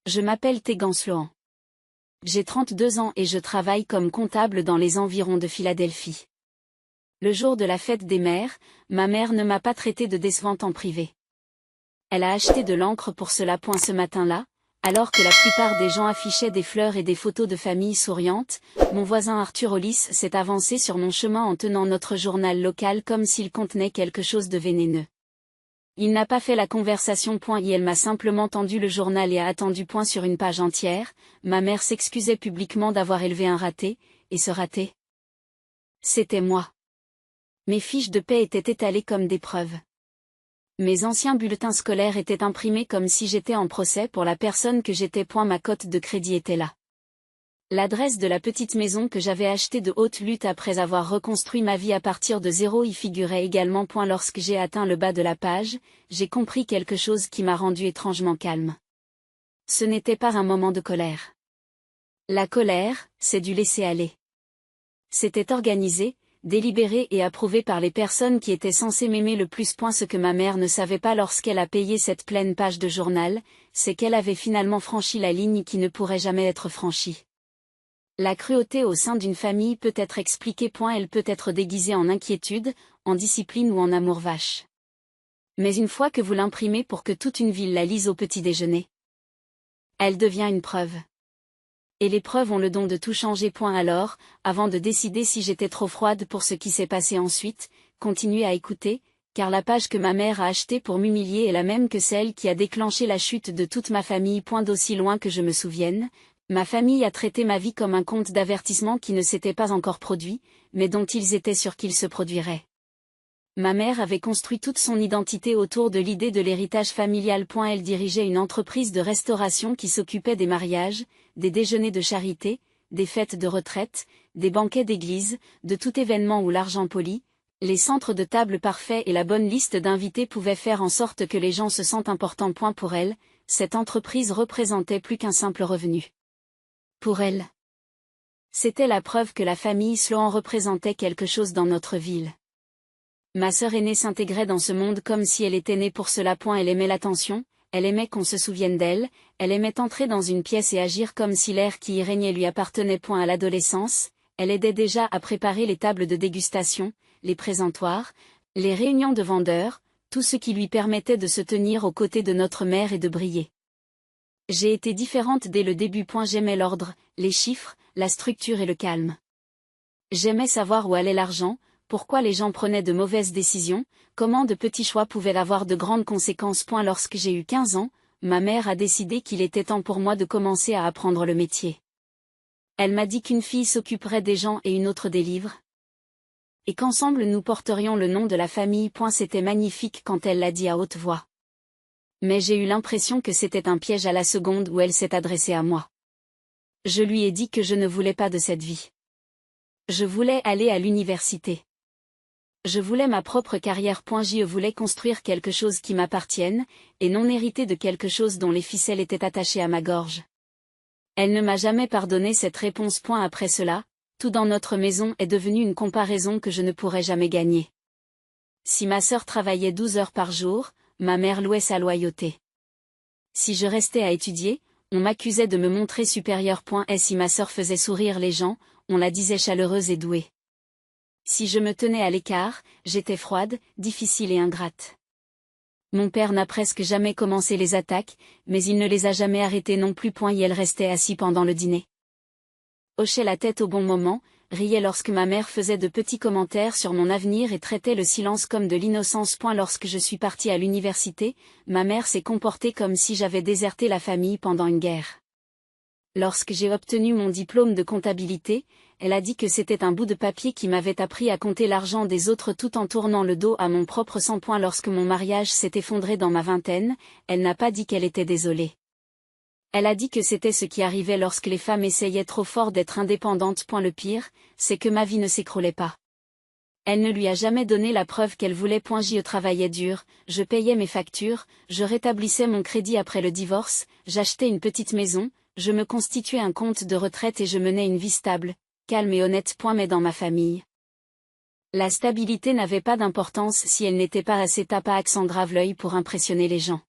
Je m'appelle Tegan Sloan. J'ai 32 ans et je travaille comme comptable dans les environs de Philadelphie. Le jour de la fête des mères, ma mère ne m'a pas traité de décevante en privé. Elle a acheté de l'encre pour cela. Ce matin-là, alors que la plupart des gens affichaient des fleurs et des photos de famille souriantes, mon voisin Arthur Hollis s'est avancé sur mon chemin en tenant notre journal local comme s'il contenait quelque chose de vénéneux. Il n'a pas fait la conversation. Elle m'a simplement tendu le journal et a attendu. Sur une page entière, ma mère s'excusait publiquement d'avoir élevé un raté, et ce raté, c'était moi. Mes fiches de paie étaient étalées comme des preuves. Mes anciens bulletins scolaires étaient imprimés comme si j'étais en procès pour la personne que j'étais. Ma cote de crédit était là. L'adresse de la petite maison que j'avais achetée de haute lutte après avoir reconstruit ma vie à partir de zéro y figurait également. Lorsque j'ai atteint le bas de la page, j'ai compris quelque chose qui m'a rendu étrangement calme. Ce n'était pas un moment de colère. La colère, c'est du laisser-aller. C'était organisé, délibéré et approuvé par les personnes qui étaient censées m'aimer le plus. Ce que ma mère ne savait pas lorsqu'elle a payé cette pleine page de journal, c'est qu'elle avait finalement franchi la ligne qui ne pourrait jamais être franchie. La cruauté au sein d'une famille peut être expliquée. Elle peut être déguisée en inquiétude, en discipline ou en amour vache. Mais une fois que vous l'imprimez pour que toute une ville la lise au petit déjeuner, elle devient une preuve. Et les preuves ont le don de tout changer. Alors, avant de décider si j'étais trop froide pour ce qui s'est passé ensuite, continuez à écouter, car la page que ma mère a achetée pour m'humilier est la même que celle qui a déclenché la chute de toute ma famille. D'aussi loin que je me souvienne, ma famille a traité ma vie comme un conte d'avertissement qui ne s'était pas encore produit, mais dont ils étaient sûrs qu'il se produirait. Ma mère avait construit toute son identité autour de l'idée de l'héritage familial. Elle dirigeait une entreprise de restauration qui s'occupait des mariages, des déjeuners de charité, des fêtes de retraite, des banquets d'église, de tout événement où l'argent poli, les centres de table parfaits et la bonne liste d'invités pouvaient faire en sorte que les gens se sentent importants. Pour elle, cette entreprise représentait plus qu'un simple revenu. Pour elle, c'était la preuve que la famille Sloan représentait quelque chose dans notre ville. Ma sœur aînée s'intégrait dans ce monde comme si elle était née pour cela. Elle aimait l'attention, elle aimait qu'on se souvienne d'elle, elle aimait entrer dans une pièce et agir comme si l'air qui y régnait lui appartenait. À l'adolescence, elle aidait déjà à préparer les tables de dégustation, les présentoirs, les réunions de vendeurs, tout ce qui lui permettait de se tenir aux côtés de notre mère et de briller. J'ai été différente dès le début. J'aimais l'ordre, les chiffres, la structure et le calme. J'aimais savoir où allait l'argent, pourquoi les gens prenaient de mauvaises décisions, comment de petits choix pouvaient avoir de grandes conséquences. Lorsque j'ai eu 15 ans, ma mère a décidé qu'il était temps pour moi de commencer à apprendre le métier. Elle m'a dit qu'une fille s'occuperait des gens et une autre des livres. Et qu'ensemble nous porterions le nom de la famille. C'était magnifique quand elle l'a dit à haute voix. Mais j'ai eu l'impression que c'était un piège à la seconde où elle s'est adressée à moi. Je lui ai dit que je ne voulais pas de cette vie. Je voulais aller à l'université. Je voulais ma propre carrière. Je voulais construire quelque chose qui m'appartienne, et non hériter de quelque chose dont les ficelles étaient attachées à ma gorge. Elle ne m'a jamais pardonné cette réponse. Après cela, tout dans notre maison est devenu une comparaison que je ne pourrais jamais gagner. Si ma sœur travaillait 12 heures par jour, ma mère louait sa loyauté. Si je restais à étudier, on m'accusait de me montrer supérieure. Et si ma sœur faisait sourire les gens, on la disait chaleureuse et douée. Si je me tenais à l'écart, j'étais froide, difficile et ingrate. Mon père n'a presque jamais commencé les attaques, mais il ne les a jamais arrêtées non plus. Et elle restait assis pendant le dîner. Hochait la tête au bon moment, riait lorsque ma mère faisait de petits commentaires sur mon avenir et traitait le silence comme de l'innocence. Lorsque je suis partie à l'université, ma mère s'est comportée comme si j'avais déserté la famille pendant une guerre. Lorsque j'ai obtenu mon diplôme de comptabilité, elle a dit que c'était un bout de papier qui m'avait appris à compter l'argent des autres tout en tournant le dos à mon propre sang. Lorsque mon mariage s'est effondré dans ma vingtaine, elle n'a pas dit qu'elle était désolée. Elle a dit que c'était ce qui arrivait lorsque les femmes essayaient trop fort d'être indépendantes. Le pire, c'est que ma vie ne s'écroulait pas. Elle ne lui a jamais donné la preuve qu'elle voulait. Je travaillais dur, je payais mes factures, je rétablissais mon crédit après le divorce, j'achetais une petite maison, je me constituais un compte de retraite et je menais une vie stable, calme et honnête. Mais dans ma famille, la stabilité n'avait pas d'importance si elle n'était pas assez tape à accent grave l'œil pour impressionner les gens.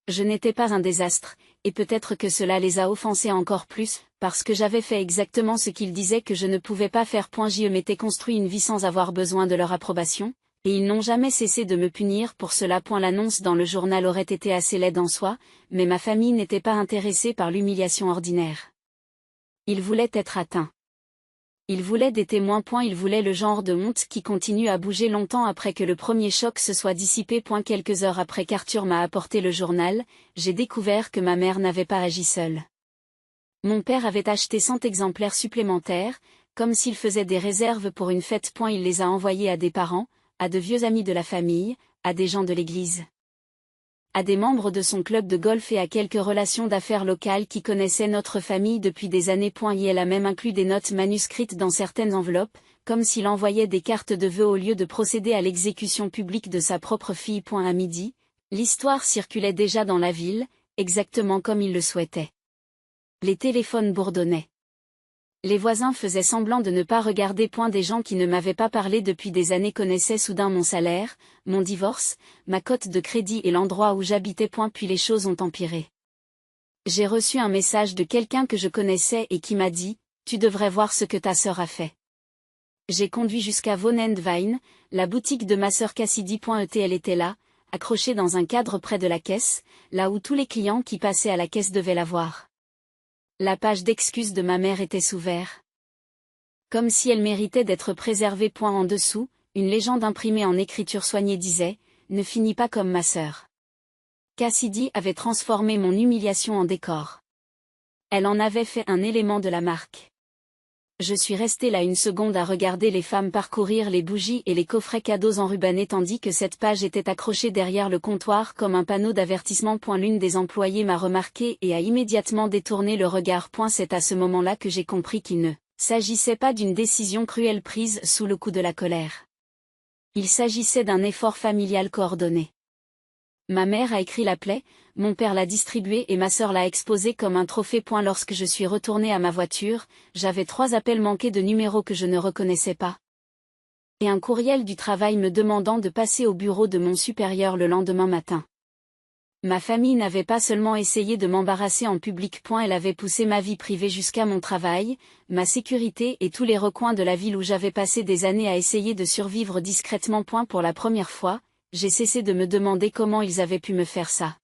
Je n'étais pas un désastre, et peut-être que cela les a offensés encore plus, parce que j'avais fait exactement ce qu'ils disaient que je ne pouvais pas faire. Je m'étais construit une vie sans avoir besoin de leur approbation, et ils n'ont jamais cessé de me punir pour cela. L'annonce dans le journal aurait été assez laide en soi, mais ma famille n'était pas intéressée par l'humiliation ordinaire. Ils voulaient être atteints. Ils voulaient des témoins. Ils voulaient le genre de honte qui continue à bouger longtemps après que le premier choc se soit dissipé. Quelques heures après qu'Arthur m'a apporté le journal, j'ai découvert que ma mère n'avait pas agi seule. Mon père avait acheté 100 exemplaires supplémentaires, comme s'il faisait des réserves pour une fête. Il les a envoyés à des parents, à de vieux amis de la famille, à des gens de l'église, à des membres de son club de golf et à quelques relations d'affaires locales qui connaissaient notre famille depuis des années. Il a même inclus des notes manuscrites dans certaines enveloppes, comme s'il envoyait des cartes de vœux au lieu de procéder à l'exécution publique de sa propre fille. À midi, l'histoire circulait déjà dans la ville, exactement comme il le souhaitait. Les téléphones bourdonnaient. Les voisins faisaient semblant de ne pas regarder. Des gens qui ne m'avaient pas parlé depuis des années connaissaient soudain mon salaire, mon divorce, ma cote de crédit et l'endroit où j'habitais. Puis les choses ont empiré. J'ai reçu un message de quelqu'un que je connaissais et qui m'a dit « Tu devrais voir ce que ta sœur a fait ». J'ai conduit jusqu'à Vaughn & Vine, la boutique de ma sœur Cassidy. Elle était là, accrochée dans un cadre près de la caisse, là où tous les clients qui passaient à la caisse devaient la voir. La page d'excuses de ma mère était sous verre. Comme si elle méritait d'être préservée. En dessous, une légende imprimée en écriture soignée disait « Ne finis pas comme ma sœur ». Cassidy avait transformé mon humiliation en décor. Elle en avait fait un élément de la marque. Je suis restée là une seconde à regarder les femmes parcourir les bougies et les coffrets cadeaux enrubannés tandis que cette page était accrochée derrière le comptoir comme un panneau d'avertissement. L'une des employées m'a remarqué et a immédiatement détourné le regard. C'est à ce moment-là que j'ai compris qu'il ne s'agissait pas d'une décision cruelle prise sous le coup de la colère. Il s'agissait d'un effort familial coordonné. Ma mère a écrit la plaie, mon père l'a distribuée et ma sœur l'a exposée comme un trophée. Lorsque je suis retournée à ma voiture, j'avais 3 appels manqués de numéros que je ne reconnaissais pas. Et un courriel du travail me demandant de passer au bureau de mon supérieur le lendemain matin. Ma famille n'avait pas seulement essayé de m'embarrasser en public. Elle avait poussé ma vie privée jusqu'à mon travail, ma sécurité et tous les recoins de la ville où j'avais passé des années à essayer de survivre discrètement. Pour la première fois, j'ai cessé de me demander comment ils avaient pu me faire ça.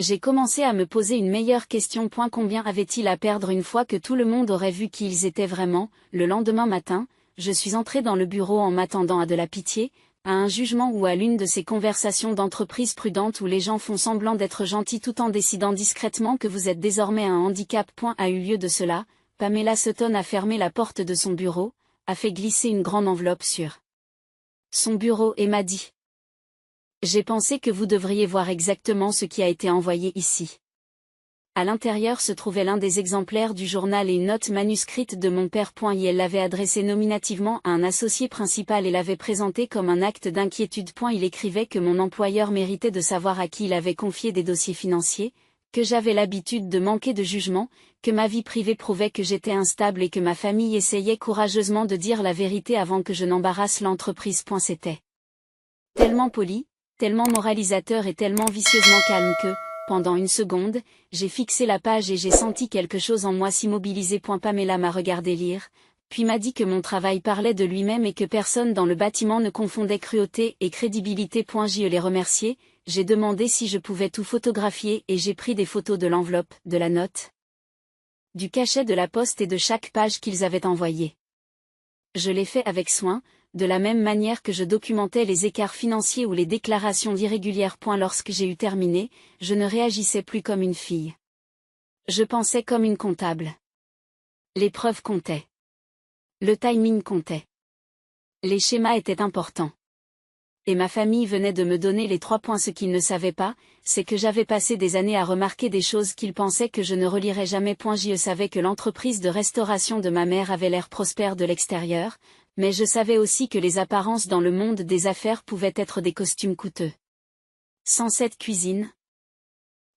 J'ai commencé à me poser une meilleure question. Combien avait-il à perdre une fois que tout le monde aurait vu qui ils étaient vraiment? Le lendemain matin, je suis entrée dans le bureau en m'attendant à de la pitié, à un jugement ou à l'une de ces conversations d'entreprise prudente où les gens font semblant d'être gentils tout en décidant discrètement que vous êtes désormais un handicap. A eu lieu de cela, Pamela Sutton a fermé la porte de son bureau, a fait glisser une grande enveloppe sur son bureau et m'a dit: j'ai pensé que vous devriez voir exactement ce qui a été envoyé ici. À l'intérieur se trouvait l'un des exemplaires du journal et une note manuscrite de mon père. Elle l'avait adressée nominativement à un associé principal et l'avait présenté comme un acte d'inquiétude. Il écrivait que mon employeur méritait de savoir à qui il avait confié des dossiers financiers, que j'avais l'habitude de manquer de jugement, que ma vie privée prouvait que j'étais instable et que ma famille essayait courageusement de dire la vérité avant que je n'embarrasse l'entreprise. C'était tellement poli, tellement moralisateur et tellement vicieusement calme que, pendant une seconde, j'ai fixé la page et j'ai senti quelque chose en moi s'immobiliser. Pamela m'a regardé lire, puis m'a dit que mon travail parlait de lui-même et que personne dans le bâtiment ne confondait cruauté et crédibilité. Je l'ai remercié, j'ai demandé si je pouvais tout photographier et j'ai pris des photos de l'enveloppe, de la note, du cachet de la poste et de chaque page qu'ils avaient envoyée. Je l'ai fait avec soin, de la même manière que je documentais les écarts financiers ou les déclarations irrégulières. Lorsque j'ai eu terminé, je ne réagissais plus comme une fille. Je pensais comme une comptable. Les preuves comptaient. Le timing comptait. Les schémas étaient importants. Et ma famille venait de me donner les 3 points. Ce qu'ils ne savaient pas, c'est que j'avais passé des années à remarquer des choses qu'ils pensaient que je ne relirais jamais. Je savais que l'entreprise de restauration de ma mère avait l'air prospère de l'extérieur, mais je savais aussi que les apparences dans le monde des affaires pouvaient être des costumes coûteux. Sans cette cuisine,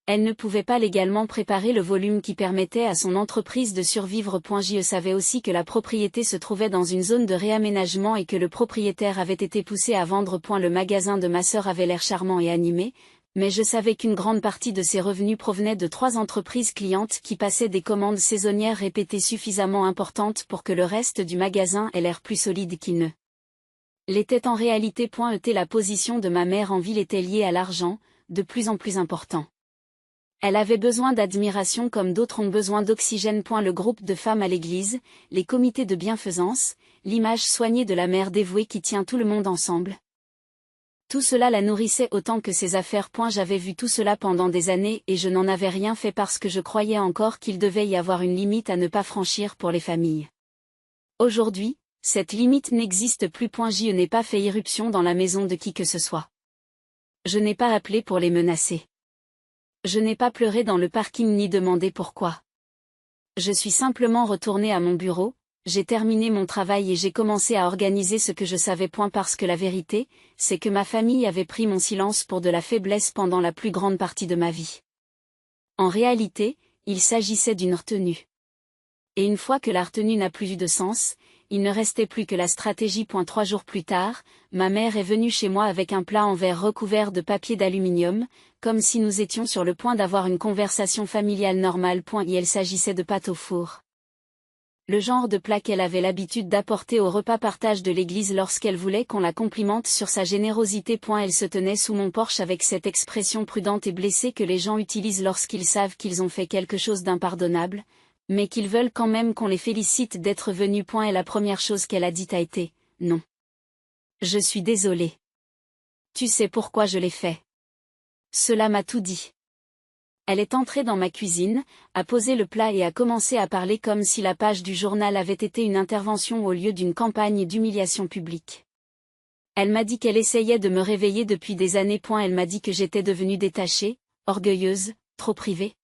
elle ne pouvait pas légalement préparer le volume qui permettait à son entreprise de survivre. Je savais aussi que la propriété se trouvait dans une zone de réaménagement et que le propriétaire avait été poussé à vendre. Le magasin de ma sœur avait l'air charmant et animé, Mais je savais qu'une grande partie de ses revenus provenait de 3 entreprises clientes qui passaient des commandes saisonnières répétées suffisamment importantes pour que le reste du magasin ait l'air plus solide qu'il ne l'était en réalité. La position de ma mère en ville était liée à l'argent, de plus en plus important. Elle avait besoin d'admiration comme d'autres ont besoin d'oxygène. Le groupe de femmes à l'église, les comités de bienfaisance, l'image soignée de la mère dévouée qui tient tout le monde ensemble. Tout cela la nourrissait autant que ses affaires. J'avais vu tout cela pendant des années et je n'en avais rien fait parce que je croyais encore qu'il devait y avoir une limite à ne pas franchir pour les familles. Aujourd'hui, cette limite n'existe plus. Je n'ai pas fait irruption dans la maison de qui que ce soit. Je n'ai pas appelé pour les menacer. Je n'ai pas pleuré dans le parking ni demandé pourquoi. Je suis simplement retournée à mon bureau, j'ai terminé mon travail et j'ai commencé à organiser ce que je savais. Parce que la vérité, c'est que ma famille avait pris mon silence pour de la faiblesse pendant la plus grande partie de ma vie. En réalité, il s'agissait d'une retenue. Et une fois que la retenue n'a plus eu de sens, il ne restait plus que la stratégie. 3 jours plus tard, ma mère est venue chez moi avec un plat en verre recouvert de papier d'aluminium, comme si nous étions sur le point d'avoir une conversation familiale normale. Et il s'agissait de pâtes au four. Le genre de plat qu'elle avait l'habitude d'apporter au repas partage de l'église lorsqu'elle voulait qu'on la complimente sur sa générosité. Elle se tenait sous mon porche avec cette expression prudente et blessée que les gens utilisent lorsqu'ils savent qu'ils ont fait quelque chose d'impardonnable, mais qu'ils veulent quand même qu'on les félicite d'être venus. Et la première chose qu'elle a dite a été « Non. Je suis désolée. Tu sais pourquoi je l'ai fait. » Cela m'a tout dit. Elle est entrée dans ma cuisine, a posé le plat et a commencé à parler comme si la page du journal avait été une intervention au lieu d'une campagne d'humiliation publique. Elle m'a dit qu'elle essayait de me réveiller depuis des années. Elle m'a dit que j'étais devenue détachée, orgueilleuse, trop privée.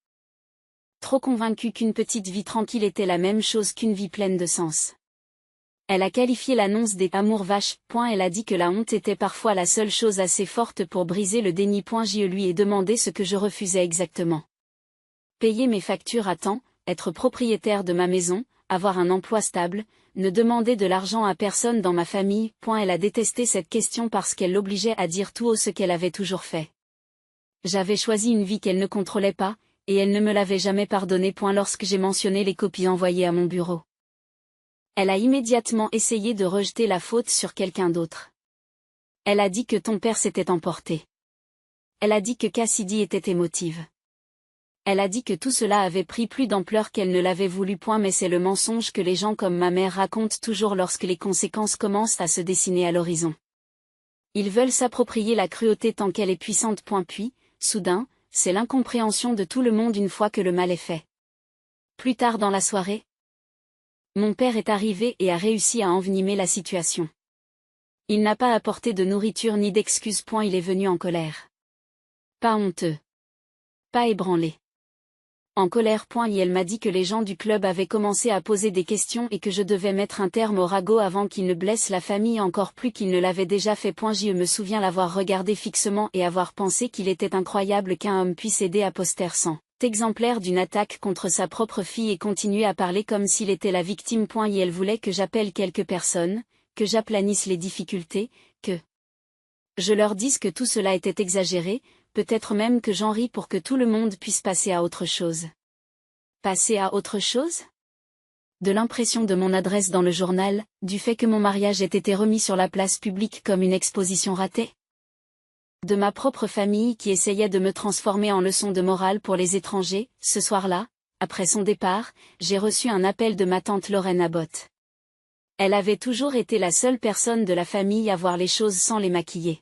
Trop convaincue qu'une petite vie tranquille était la même chose qu'une vie pleine de sens. Elle a qualifié l'annonce des amours vaches. Elle a dit que la honte était parfois la seule chose assez forte pour briser le déni. Je lui ai demandé ce que je refusais exactement. Payer mes factures à temps, être propriétaire de ma maison, avoir un emploi stable, ne demander de l'argent à personne dans ma famille. Elle a détesté cette question parce qu'elle l'obligeait à dire tout haut ce qu'elle avait toujours fait. J'avais choisi une vie qu'elle ne contrôlait pas, et elle ne me l'avait jamais pardonné. Lorsque j'ai mentionné les copies envoyées à mon bureau. Elle a immédiatement essayé de rejeter la faute sur quelqu'un d'autre. Elle a dit que ton père s'était emporté. Elle a dit que Cassidy était émotive. Elle a dit que tout cela avait pris plus d'ampleur qu'elle ne l'avait voulu. Mais c'est le mensonge que les gens comme ma mère racontent toujours lorsque les conséquences commencent à se dessiner à l'horizon. Ils veulent s'approprier la cruauté tant qu'elle est puissante. Puis, soudain, c'est l'incompréhension de tout le monde une fois que le mal est fait. Plus tard dans la soirée, mon père est arrivé et a réussi à envenimer la situation. Il n'a pas apporté de nourriture ni d'excuses. Il est venu en colère. Pas honteux. Pas ébranlé. En colère. Et elle m'a dit que les gens du club avaient commencé à poser des questions et que je devais mettre un terme au ragot avant qu'il ne blesse la famille encore plus qu'il ne l'avait déjà fait. Je me souviens l'avoir regardé fixement et avoir pensé qu'il était incroyable qu'un homme puisse aider à poster sans exemplaire d'une attaque contre sa propre fille et continuer à parler comme s'il était la victime. Et elle voulait que j'appelle quelques personnes, que j'aplanisse les difficultés, que je leur dise que tout cela était exagéré, peut-être même que j'en ris pour que tout le monde puisse passer à autre chose. Passer à autre chose ? De l'impression de mon adresse dans le journal, du fait que mon mariage ait été remis sur la place publique comme une exposition ratée ? De ma propre famille qui essayait de me transformer en leçon de morale pour les étrangers. Ce soir-là, après son départ, j'ai reçu un appel de ma tante Lorraine Abbott. Elle avait toujours été la seule personne de la famille à voir les choses sans les maquiller.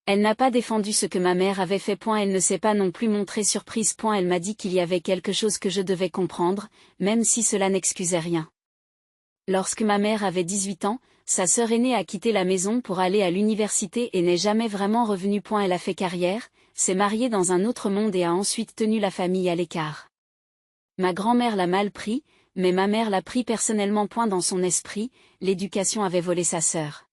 Elle n'a pas défendu ce que ma mère avait fait. Elle ne s'est pas non plus montrée surprise. Elle m'a dit qu'il y avait quelque chose que je devais comprendre, même si cela n'excusait rien. Lorsque ma mère avait 18 ans, sa sœur aînée a quitté la maison pour aller à l'université et n'est jamais vraiment revenue. Elle a fait carrière, s'est mariée dans un autre monde et a ensuite tenu la famille à l'écart. Ma grand-mère l'a mal pris, mais ma mère l'a pris personnellement. Dans son esprit, l'éducation avait volé sa sœur.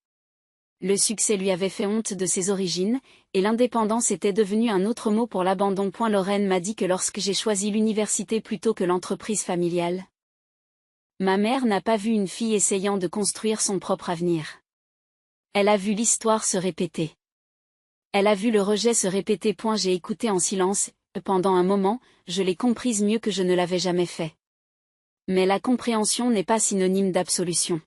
Le succès lui avait fait honte de ses origines, et l'indépendance était devenue un autre mot pour l'abandon. Lorraine m'a dit que lorsque j'ai choisi l'université plutôt que l'entreprise familiale, ma mère n'a pas vu une fille essayant de construire son propre avenir. Elle a vu l'histoire se répéter. Elle a vu le rejet se répéter. J'ai écouté en silence, pendant un moment, je l'ai comprise mieux que je ne l'avais jamais fait. Mais la compréhension n'est pas synonyme d'absolution.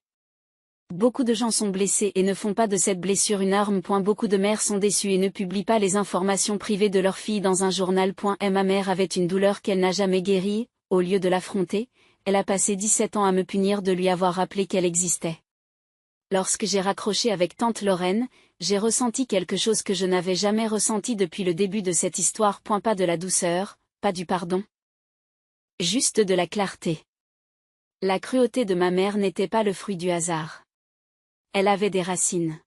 Beaucoup de gens sont blessés et ne font pas de cette blessure une arme. Beaucoup de mères sont déçues et ne publient pas les informations privées de leur fille dans un journal. Ma mère avait une douleur qu'elle n'a jamais guérie, au lieu de l'affronter, elle a passé 17 ans à me punir de lui avoir rappelé qu'elle existait. Lorsque j'ai raccroché avec tante Lorraine, j'ai ressenti quelque chose que je n'avais jamais ressenti depuis le début de cette histoire. Pas de la douceur, pas du pardon. Juste de la clarté. La cruauté de ma mère n'était pas le fruit du hasard. Elle avait des racines.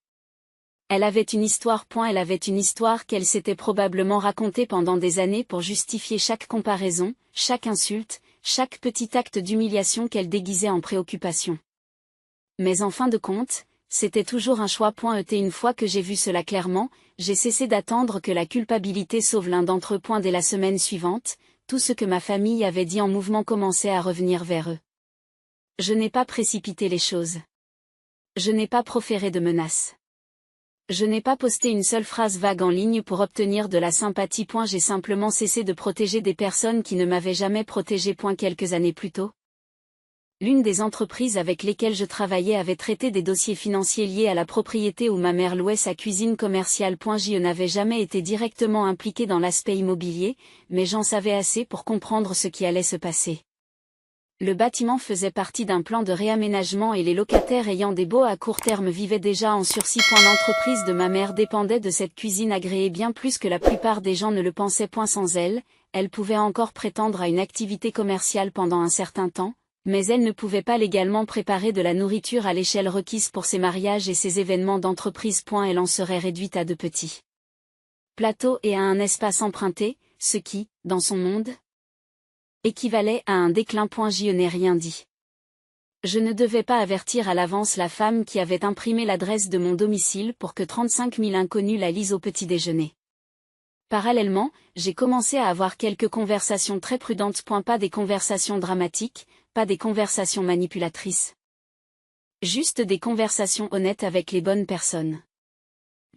Elle avait une histoire. Elle avait une histoire qu'elle s'était probablement racontée pendant des années pour justifier chaque comparaison, chaque insulte, chaque petit acte d'humiliation qu'elle déguisait en préoccupation. Mais en fin de compte, c'était toujours un choix. Une fois que j'ai vu cela clairement, j'ai cessé d'attendre que la culpabilité sauve l'un d'entre eux. Dès la semaine suivante, tout ce que ma famille avait dit en mouvement commençait à revenir vers eux. Je n'ai pas précipité les choses. Je n'ai pas proféré de menaces. Je n'ai pas posté une seule phrase vague en ligne pour obtenir de la sympathie. J'ai simplement cessé de protéger des personnes qui ne m'avaient jamais protégé. Quelques années plus tôt, l'une des entreprises avec lesquelles je travaillais avait traité des dossiers financiers liés à la propriété où ma mère louait sa cuisine commerciale. Je n'avais jamais été directement impliqué dans l'aspect immobilier, mais j'en savais assez pour comprendre ce qui allait se passer. Le bâtiment faisait partie d'un plan de réaménagement et les locataires ayant des baux à court terme vivaient déjà en sursis. L'entreprise de ma mère dépendait de cette cuisine agréée bien plus que la plupart des gens ne le pensaient. Sans elle, elle pouvait encore prétendre à une activité commerciale pendant un certain temps, mais elle ne pouvait pas légalement préparer de la nourriture à l'échelle requise pour ses mariages et ses événements d'entreprise. Elle en serait réduite à de petits plateaux et à un espace emprunté, ce qui, dans son monde, équivalait à un déclin. Je n'ai rien dit. Je ne devais pas avertir à l'avance la femme qui avait imprimé l'adresse de mon domicile pour que 35 000 inconnus la lisent au petit déjeuner. Parallèlement, j'ai commencé à avoir quelques conversations très prudentes. Pas des conversations dramatiques, pas des conversations manipulatrices. Juste des conversations honnêtes avec les bonnes personnes.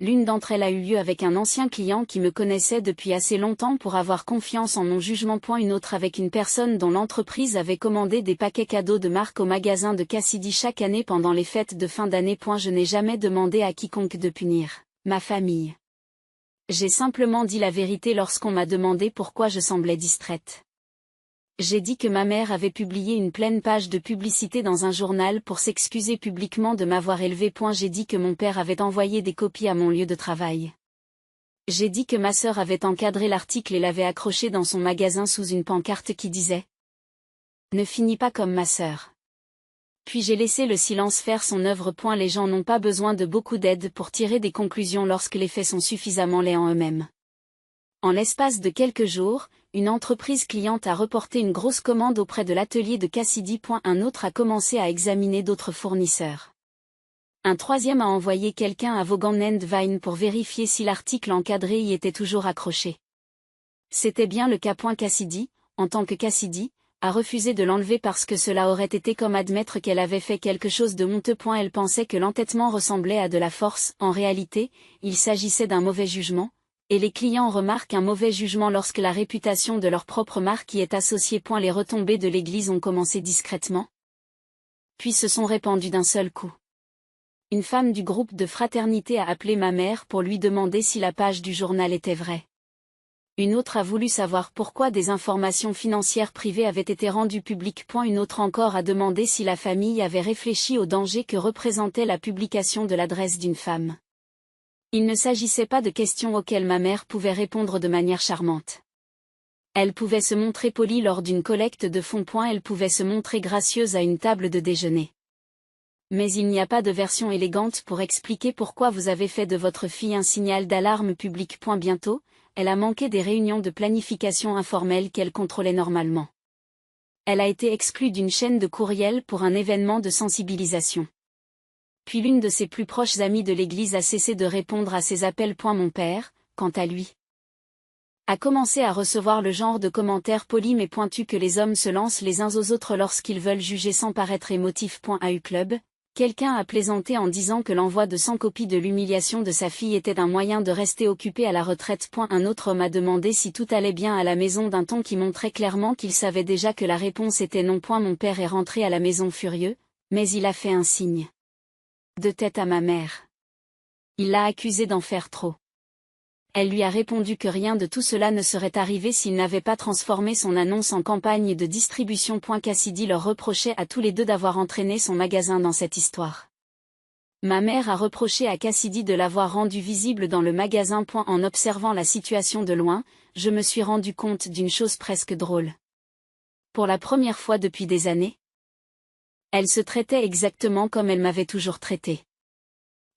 L'une d'entre elles a eu lieu avec un ancien client qui me connaissait depuis assez longtemps pour avoir confiance en mon jugement. Une autre avec une personne dont l'entreprise avait commandé des paquets cadeaux de marque au magasin de Cassidy chaque année pendant les fêtes de fin d'année. Je n'ai jamais demandé à quiconque de punir ma famille. J'ai simplement dit la vérité lorsqu'on m'a demandé pourquoi je semblais distraite. J'ai dit que ma mère avait publié une pleine page de publicité dans un journal pour s'excuser publiquement de m'avoir élevée. J'ai dit que mon père avait envoyé des copies à mon lieu de travail. J'ai dit que ma sœur avait encadré l'article et l'avait accroché dans son magasin sous une pancarte qui disait « Ne finis pas comme ma sœur ». Puis j'ai laissé le silence faire son œuvre. Les gens n'ont pas besoin de beaucoup d'aide pour tirer des conclusions lorsque les faits sont suffisamment laids en eux-mêmes. En l'espace de quelques jours, une entreprise cliente a reporté une grosse commande auprès de l'atelier de Cassidy. Un autre a commencé à examiner d'autres fournisseurs. Un troisième a envoyé quelqu'un à Vaughan and Vine pour vérifier si l'article encadré y était toujours accroché. C'était bien le cas. Cassidy, en tant que Cassidy, a refusé de l'enlever parce que cela aurait été comme admettre qu'elle avait fait quelque chose de honteux. Elle pensait que l'entêtement ressemblait à de la force. En réalité, il s'agissait d'un mauvais jugement. Et les clients remarquent un mauvais jugement lorsque la réputation de leur propre marque y est associée. Les retombées de l'église ont commencé discrètement, puis se sont répandues d'un seul coup. Une femme du groupe de fraternité a appelé ma mère pour lui demander si la page du journal était vraie. Une autre a voulu savoir pourquoi des informations financières privées avaient été rendues publiques. Une autre encore a demandé si la famille avait réfléchi au danger que représentait la publication de l'adresse d'une femme. Il ne s'agissait pas de questions auxquelles ma mère pouvait répondre de manière charmante. Elle pouvait se montrer polie lors d'une collecte de fonds. Elle pouvait se montrer gracieuse à une table de déjeuner. Mais il n'y a pas de version élégante pour expliquer pourquoi vous avez fait de votre fille un signal d'alarme public. Bientôt, elle a manqué des réunions de planification informelle qu'elle contrôlait normalement. Elle a été exclue d'une chaîne de courriel pour un événement de sensibilisation. Puis l'une de ses plus proches amies de l'église a cessé de répondre à ses appels. Mon père, quant à lui, a commencé à recevoir le genre de commentaires polis mais pointus que les hommes se lancent les uns aux autres lorsqu'ils veulent juger sans paraître émotifs. AU Club, Quelqu'un a plaisanté en disant que l'envoi de 100 copies de l'humiliation de sa fille était un moyen de rester occupé à la retraite. Un autre homme a demandé si tout allait bien à la maison d'un ton qui montrait clairement qu'il savait déjà que la réponse était non. Mon père est rentré à la maison furieux, mais il a fait un signe de tête à ma mère. Il l'a accusé d'en faire trop. Elle lui a répondu que rien de tout cela ne serait arrivé s'il n'avait pas transformé son annonce en campagne de distribution. Cassidy leur reprochait à tous les deux d'avoir entraîné son magasin dans cette histoire. Ma mère a reproché à Cassidy de l'avoir rendu visible dans le magasin. En observant la situation de loin, je me suis rendu compte d'une chose presque drôle. Pour la première fois depuis des années, elle se traitait exactement comme elle m'avait toujours traité.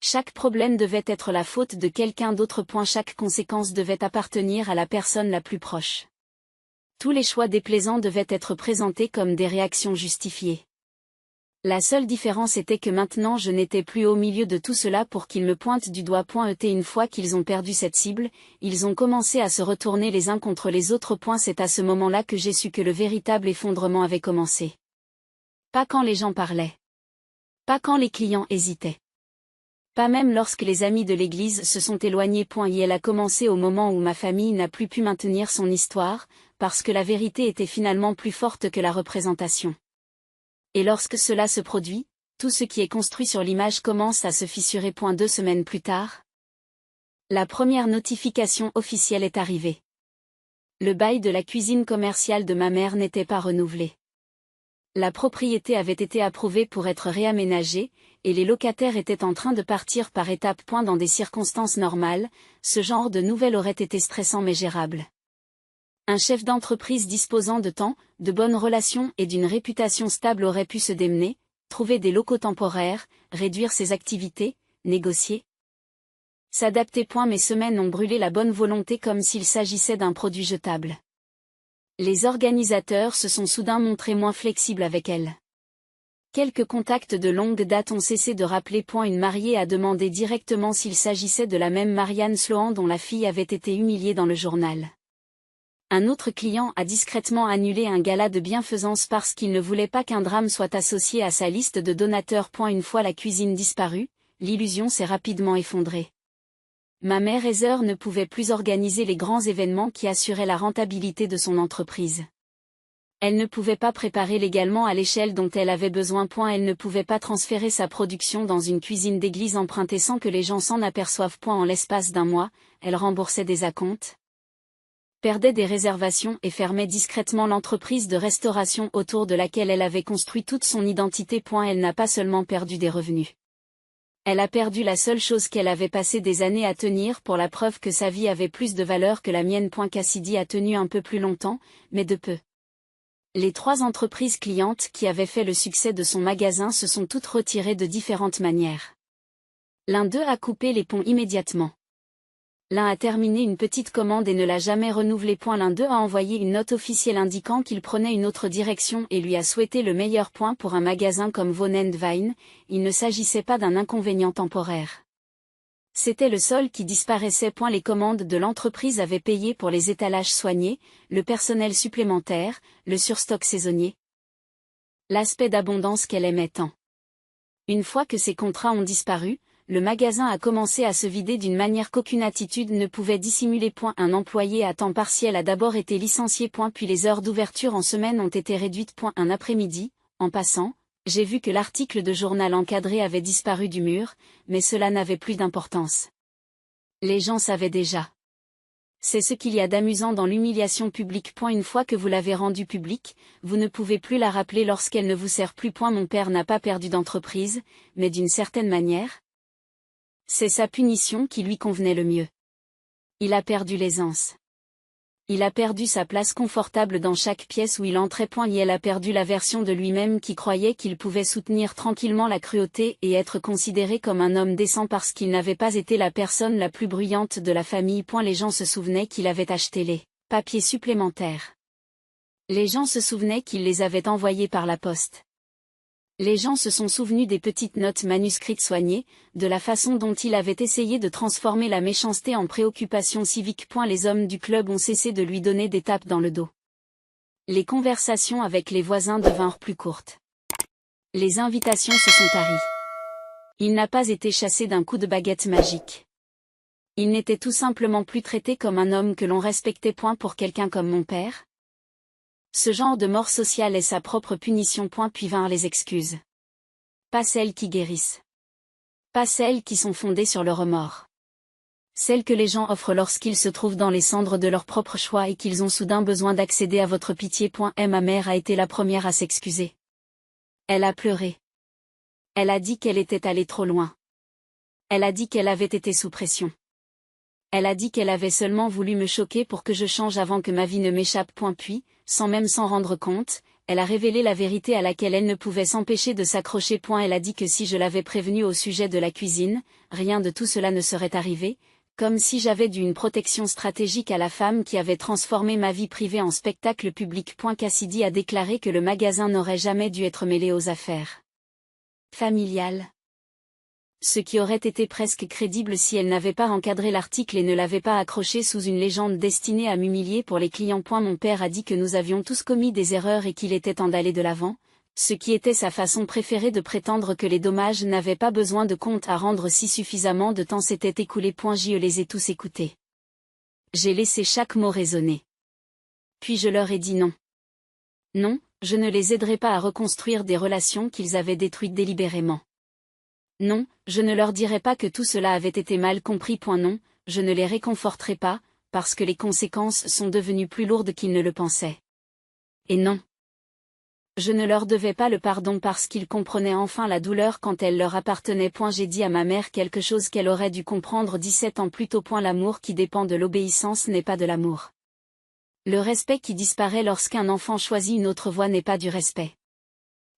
Chaque problème devait être la faute de quelqu'un d'autre. Chaque conséquence devait appartenir à la personne la plus proche. Tous les choix déplaisants devaient être présentés comme des réactions justifiées. La seule différence était que maintenant je n'étais plus au milieu de tout cela pour qu'ils me pointent du doigt. Une fois qu'ils ont perdu cette cible, ils ont commencé à se retourner les uns contre les autres. C'est à ce moment-là que j'ai su que le véritable effondrement avait commencé. Pas quand les gens parlaient. Pas quand les clients hésitaient. Pas même lorsque les amis de l'église se sont éloignés. Elle a commencé au moment où ma famille n'a plus pu maintenir son histoire, parce que la vérité était finalement plus forte que la représentation. Et lorsque cela se produit, tout ce qui est construit sur l'image commence à se fissurer. 2 semaines plus tard, la première notification officielle est arrivée. Le bail de la cuisine commerciale de ma mère n'était pas renouvelé. La propriété avait été approuvée pour être réaménagée, et les locataires étaient en train de partir par étapes. Dans des circonstances normales, ce genre de nouvelles aurait été stressant mais gérable. Un chef d'entreprise disposant de temps, de bonnes relations et d'une réputation stable aurait pu se démener, trouver des locaux temporaires, réduire ses activités, négocier. S'adapter. Mes semaines ont brûlé la bonne volonté comme s'il s'agissait d'un produit jetable. Les organisateurs se sont soudain montrés moins flexibles avec elle. Quelques contacts de longue date ont cessé de rappeler. Une mariée a demandé directement s'il s'agissait de la même Marianne Sloan dont la fille avait été humiliée dans le journal. Un autre client a discrètement annulé un gala de bienfaisance parce qu'il ne voulait pas qu'un drame soit associé à sa liste de donateurs. Une fois la cuisine disparue, l'illusion s'est rapidement effondrée. Ma mère Heather ne pouvait plus organiser les grands événements qui assuraient la rentabilité de son entreprise. Elle ne pouvait pas préparer légalement à l'échelle dont elle avait besoin. Elle ne pouvait pas transférer sa production dans une cuisine d'église empruntée sans que les gens s'en aperçoivent. En l'espace d'1 mois, elle remboursait des acomptes, perdait des réservations et fermait discrètement l'entreprise de restauration autour de laquelle elle avait construit toute son identité. Elle n'a pas seulement perdu des revenus. Elle a perdu la seule chose qu'elle avait passé des années à tenir. Pour la preuve que sa vie avait plus de valeur que la mienne. Cassidy a tenu un peu plus longtemps, mais de peu. Les 3 entreprises clientes qui avaient fait le succès de son magasin se sont toutes retirées de différentes manières. L'un d'eux a coupé les ponts immédiatement. L'un a terminé une petite commande et ne l'a jamais renouvelée. L'un d'eux a envoyé une note officielle indiquant qu'il prenait une autre direction et lui a souhaité le meilleur. Pour un magasin comme Von & Wine, il ne s'agissait pas d'un inconvénient temporaire. C'était le sol qui disparaissait. Les commandes de l'entreprise avaient payé pour les étalages soignés, le personnel supplémentaire, le surstock saisonnier. L'aspect d'abondance qu'elle aimait tant. Une fois que ces contrats ont disparu, le magasin a commencé à se vider d'une manière qu'aucune attitude ne pouvait dissimuler. Un employé à temps partiel a d'abord été licencié. Puis les heures d'ouverture en semaine ont été réduites. Un après-midi, en passant, j'ai vu que l'article de journal encadré avait disparu du mur, mais cela n'avait plus d'importance. Les gens savaient déjà. C'est ce qu'il y a d'amusant dans l'humiliation publique. Une fois que vous l'avez rendue publique, vous ne pouvez plus la rappeler lorsqu'elle ne vous sert plus. Mon père n'a pas perdu d'entreprise, mais d'une certaine manière, c'est sa punition qui lui convenait le mieux. Il a perdu l'aisance. Il a perdu sa place confortable dans chaque pièce où il entrait. Et elle a perdu la version de lui-même qui croyait qu'il pouvait soutenir tranquillement la cruauté et être considéré comme un homme décent parce qu'il n'avait pas été la personne la plus bruyante de la famille. Les gens se souvenaient qu'il avait acheté les papiers supplémentaires. Les gens se souvenaient qu'il les avait envoyés par la poste. Les gens se sont souvenus des petites notes manuscrites soignées, de la façon dont il avait essayé de transformer la méchanceté en préoccupation civique. Les hommes du club ont cessé de lui donner des tapes dans le dos. Les conversations avec les voisins devinrent plus courtes. Les invitations se sont taries. Il n'a pas été chassé d'un coup de baguette magique. Il n'était tout simplement plus traité comme un homme que l'on respectait point pour quelqu'un comme mon père. Ce genre de mort sociale est sa propre punition point puis vinrent les excuses. Pas celles qui guérissent. Pas celles qui sont fondées sur le remords. Celles que les gens offrent lorsqu'ils se trouvent dans les cendres de leur propre choix et qu'ils ont soudain besoin d'accéder à votre pitié. Ma mère a été la première à s'excuser. Elle a pleuré. Elle a dit qu'elle était allée trop loin. Elle a dit qu'elle avait été sous pression. Elle a dit qu'elle avait seulement voulu me choquer pour que je change avant que ma vie ne m'échappe. Puis, sans même s'en rendre compte, elle a révélé la vérité à laquelle elle ne pouvait s'empêcher de s'accrocher. Elle a dit que si je l'avais prévenue au sujet de la cuisine, rien de tout cela ne serait arrivé, comme si j'avais dû une protection stratégique à la femme qui avait transformé ma vie privée en spectacle public. Cassidy a déclaré que le magasin n'aurait jamais dû être mêlé aux affaires familiales. Ce qui aurait été presque crédible si elle n'avait pas encadré l'article et ne l'avait pas accroché sous une légende destinée à m'humilier pour les clients. Mon père a dit que nous avions tous commis des erreurs et qu'il était temps d'aller de l'avant, ce qui était sa façon préférée de prétendre que les dommages n'avaient pas besoin de compte à rendre si suffisamment de temps s'était écoulé. Je les ai tous écoutés. J'ai laissé chaque mot résonner. Puis je leur ai dit non. Non, je ne les aiderai pas à reconstruire des relations qu'ils avaient détruites délibérément. Non, je ne leur dirai pas que tout cela avait été mal compris. Non, je ne les réconforterai pas, parce que les conséquences sont devenues plus lourdes qu'ils ne le pensaient. Et non. Je ne leur devais pas le pardon parce qu'ils comprenaient enfin la douleur quand elle leur appartenait. J'ai dit à ma mère quelque chose qu'elle aurait dû comprendre 17 ans plus tôt. L'amour qui dépend de l'obéissance n'est pas de l'amour. Le respect qui disparaît lorsqu'un enfant choisit une autre voie n'est pas du respect.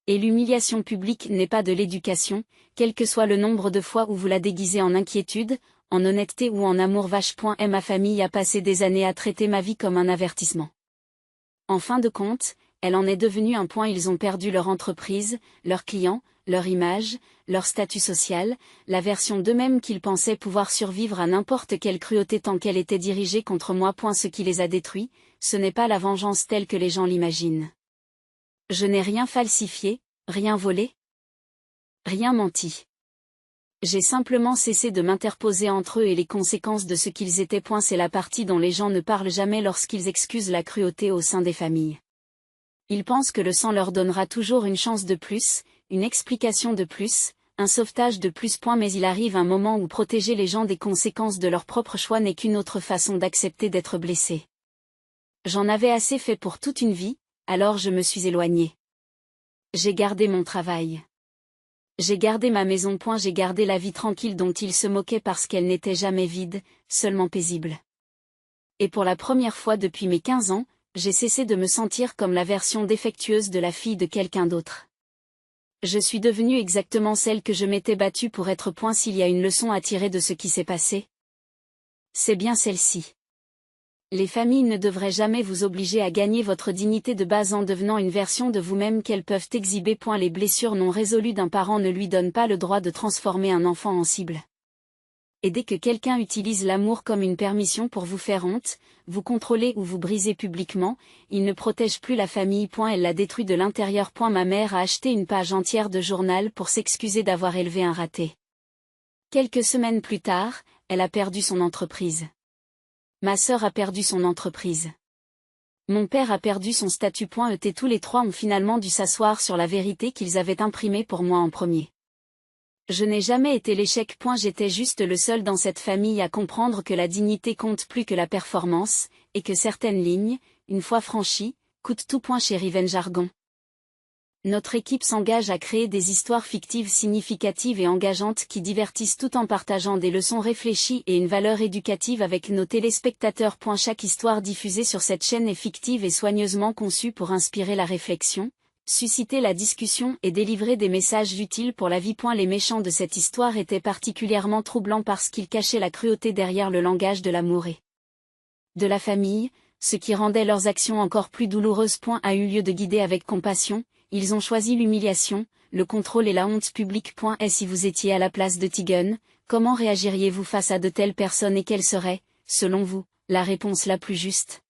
Et l'humiliation publique n'est pas de l'éducation, quel que soit le nombre de fois où vous la déguisez en inquiétude, en honnêteté ou en amour vache. Ma famille a passé des années à traiter ma vie comme un avertissement. En fin de compte, elle en est devenue un. Ils ont perdu leur entreprise, leurs clients, leur image, leur statut social, la version d'eux-mêmes qu'ils pensaient pouvoir survivre à n'importe quelle cruauté tant qu'elle était dirigée contre moi. Ce qui les a détruits, ce n'est pas la vengeance telle que les gens l'imaginent. Je n'ai rien falsifié, rien volé, rien menti. J'ai simplement cessé de m'interposer entre eux et les conséquences de ce qu'ils étaient. C'est la partie dont les gens ne parlent jamais lorsqu'ils excusent la cruauté au sein des familles. Ils pensent que le sang leur donnera toujours une chance de plus, une explication de plus, un sauvetage de plus. Mais il arrive un moment où protéger les gens des conséquences de leur propre choix n'est qu'une autre façon d'accepter d'être blessé. J'en avais assez fait pour toute une vie. Alors je me suis éloignée. J'ai gardé mon travail. J'ai gardé ma maison. J'ai gardé la vie tranquille dont ils se moquaient parce qu'elle n'était jamais vide, seulement paisible. Et pour la première fois depuis mes 15 ans, j'ai cessé de me sentir comme la version défectueuse de la fille de quelqu'un d'autre. Je suis devenue exactement celle que je m'étais battue pour être. S'il y a une leçon à tirer de ce qui s'est passé, c'est bien celle-ci. Les familles ne devraient jamais vous obliger à gagner votre dignité de base en devenant une version de vous-même qu'elles peuvent exhiber. Les blessures non résolues d'un parent ne lui donnent pas le droit de transformer un enfant en cible. Et dès que quelqu'un utilise l'amour comme une permission pour vous faire honte, vous contrôler ou vous briser publiquement, il ne protège plus la famille. Elle la détruit de l'intérieur. Ma mère a acheté une page entière de journal pour s'excuser d'avoir élevé un raté. Quelques semaines plus tard, elle a perdu son entreprise. Ma sœur a perdu son entreprise. Mon père a perdu son statut. Tous les trois ont finalement dû s'asseoir sur la vérité qu'ils avaient imprimée pour moi en premier. Je n'ai jamais été l'échec. J'étais juste le seul dans cette famille à comprendre que la dignité compte plus que la performance, et que certaines lignes, une fois franchies, coûtent tout. Chez Riven Jargon. Notre équipe s'engage à créer des histoires fictives significatives et engageantes qui divertissent tout en partageant des leçons réfléchies et une valeur éducative avec nos téléspectateurs. Chaque histoire diffusée sur cette chaîne est fictive et soigneusement conçue pour inspirer la réflexion, susciter la discussion et délivrer des messages utiles pour la vie. Les méchants de cette histoire étaient particulièrement troublants parce qu'ils cachaient la cruauté derrière le langage de l'amour et de la famille, ce qui rendait leurs actions encore plus douloureuses. A eu lieu de guider avec compassion. Ils ont choisi l'humiliation, le contrôle et la honte publique. Et si vous étiez à la place de Tegan, comment réagiriez-vous face à de telles personnes et quelle serait, selon vous, la réponse la plus juste ?